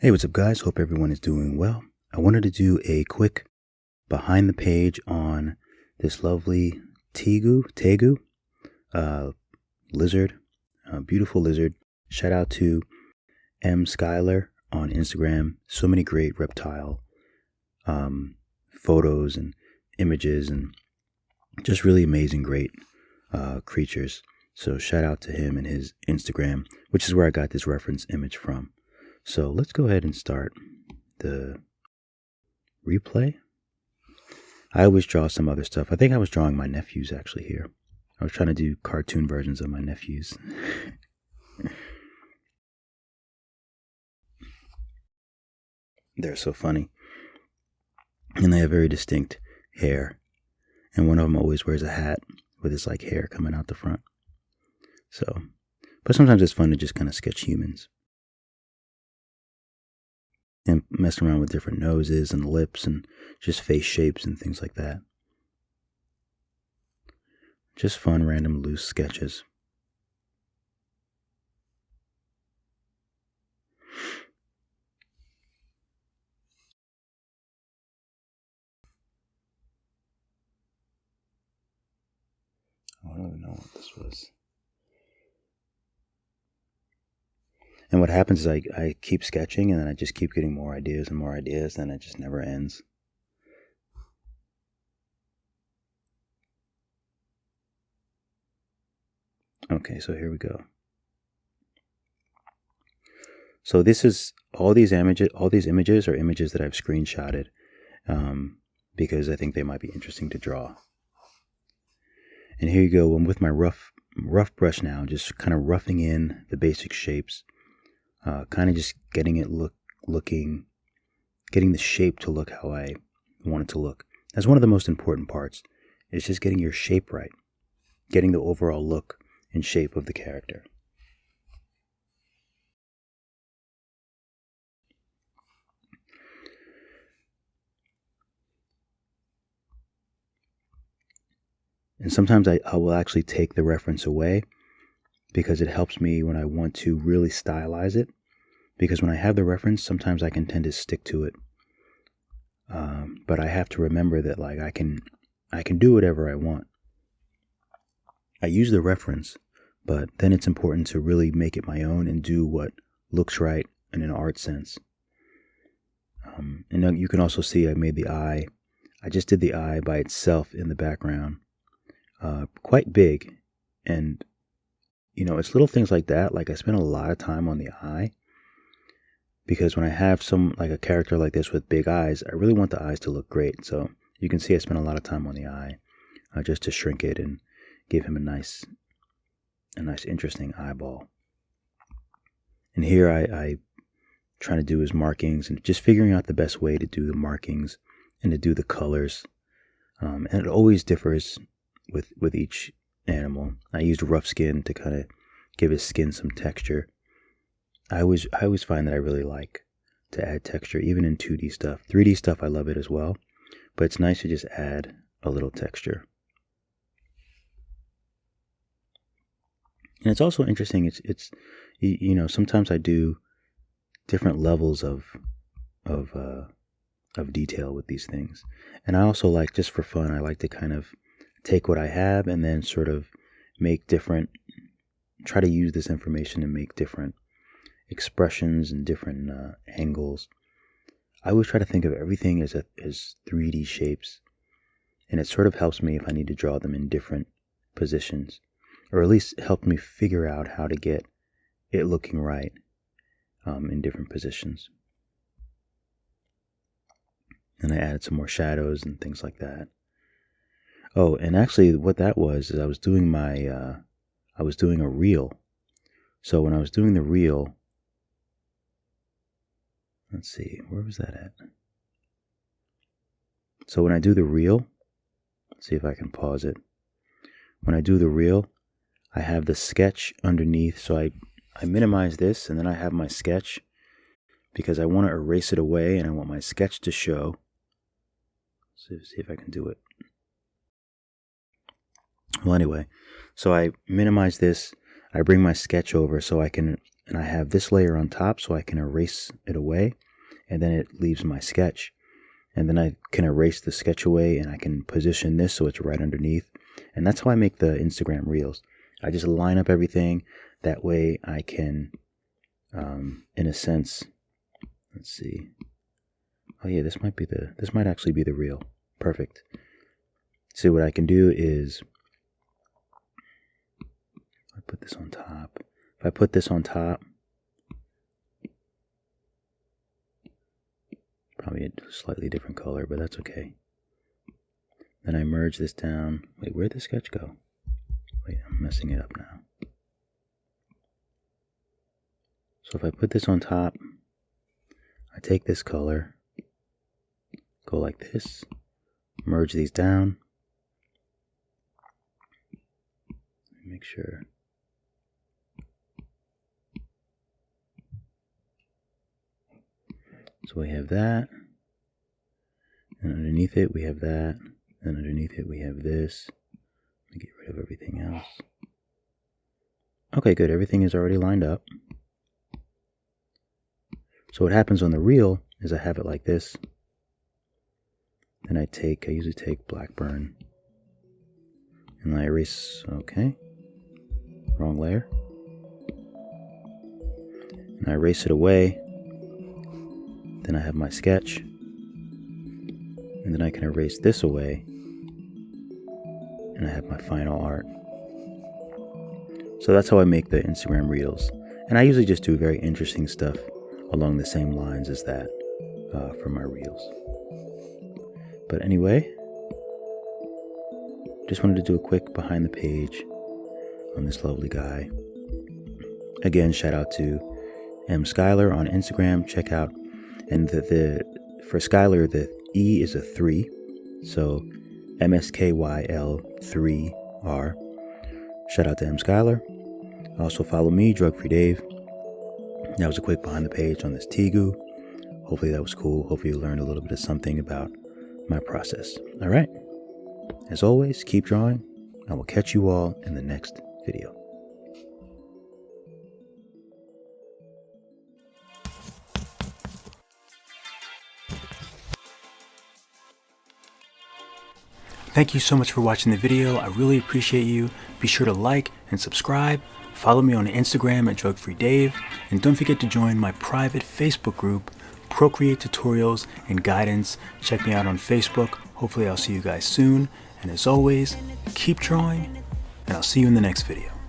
Hey, what's up guys? Hope everyone is doing well. I wanted to do a quick behind the page on this lovely Tegu lizard, beautiful lizard. Shout out to M. Skylar on Instagram. So many great reptile photos and images and just really amazing, great creatures. So shout out to him and his Instagram, which is where I got this reference image from. So let's go ahead and start the replay. I always draw some other stuff. I think I was drawing my nephews actually here. I was trying to do cartoon versions of my nephews. They're so funny. And they have very distinct hair. And one of them always wears a hat with his like hair coming out the front. So, but sometimes it's fun to just kind of sketch humans. And mess around with different noses and lips and just face shapes and things like that. Just fun, random, loose sketches. I don't even know what this was. And what happens is I keep sketching and then I just keep getting more ideas and it just never ends. Okay, so here we go. So this is all these images are images that I've screenshotted because I think they might be interesting to draw. And here you go. I'm with my rough brush now, just kind of roughing in the basic shapes. Kind of just getting it getting the shape to look how I want it to look. That's one of the most important parts, is just getting your shape right, getting the overall look and shape of the character. And sometimes I will actually take the reference away because it helps me when I want to really stylize it. Because when I have the reference, sometimes I can tend to stick to it. But I have to remember that like I can do whatever I want. I use the reference, but then it's important to really make it my own and do what looks right in an art sense. And you can also see I made the eye. I just did the eye by itself in the background. Quite big. And, you know, it's little things like that. Like I spend a lot of time on the eye. Because when I have a character like this with big eyes, I really want the eyes to look great. So you can see I spent a lot of time on the eye just to shrink it and give him a nice interesting eyeball. And here I try to do his markings and just figuring out the best way to do the markings and to do the colors. And it always differs with each animal. I used rough skin to kind of give his skin some texture. I always find that I really like to add texture, even in 2D stuff. 3D stuff, I love it as well, but it's nice to just add a little texture. And it's also interesting. It's you know, sometimes I do different levels of detail with these things, and I also like, just for fun, I like to kind of take what I have and then sort of try to use this information to make different expressions and different angles. I always try to think of everything as 3D shapes, and it sort of helps me if I need to draw them in different positions, or at least help me figure out how to get it looking right in different positions. And I added some more shadows and things like that. Oh, and actually what that was is I was doing a reel. So when I was doing the reel, let's see, where was that at? So when I do the reel, let's see if I can pause it. When I do the reel, I have the sketch underneath. So I minimize this and then I have my sketch because I want to erase it away and I want my sketch to show. So see if I can do it. Well, anyway, so I minimize this. I bring my sketch over so I can and I have this layer on top so I can erase it away, and then it leaves my sketch. And then I can erase the sketch away, and I can position this so it's right underneath. And that's how I make the Instagram Reels. I just line up everything. That way I can, in a sense, let's see. Oh yeah, this might actually be the reel. Perfect. So what I can do is, I put this on top. If I put this on top, probably a slightly different color, but that's okay. Then I merge this down. Wait, where'd the sketch go? Wait, I'm messing it up now. So if I put this on top, I take this color, go like this, merge these down. Make sure. So we have that, and underneath it we have that, and underneath it we have this. Let me get rid of everything else. Okay, good. Everything is already lined up. So what happens on the reel is I have it like this. Then I usually take Blackburn, and I erase, okay, wrong layer. And I erase it away. Then I have my sketch, and then I can erase this away, and I have my final art. So that's how I make the Instagram Reels. And I usually just do very interesting stuff along the same lines as that for my Reels. But anyway, just wanted to do a quick behind the page on this lovely guy. Again, shout out to M. Skylar on Instagram. Check out. And for Skylar, the E is a 3. So MSKYL 3R. Shout out to M. Skylar. Also follow me, Drug Free Dave. That was a quick behind the page on this Tegu. Hopefully that was cool. Hopefully you learned a little bit of something about my process. All right. As always, keep drawing. I will catch you all in the next video. Thank you so much for watching the video. I really appreciate you. Be sure to like and subscribe. Follow me on Instagram at DrugFreeDave. And don't forget to join my private Facebook group, Procreate Tutorials and Guidance. Check me out on Facebook. Hopefully I'll see you guys soon. And as always, keep drawing, and I'll see you in the next video.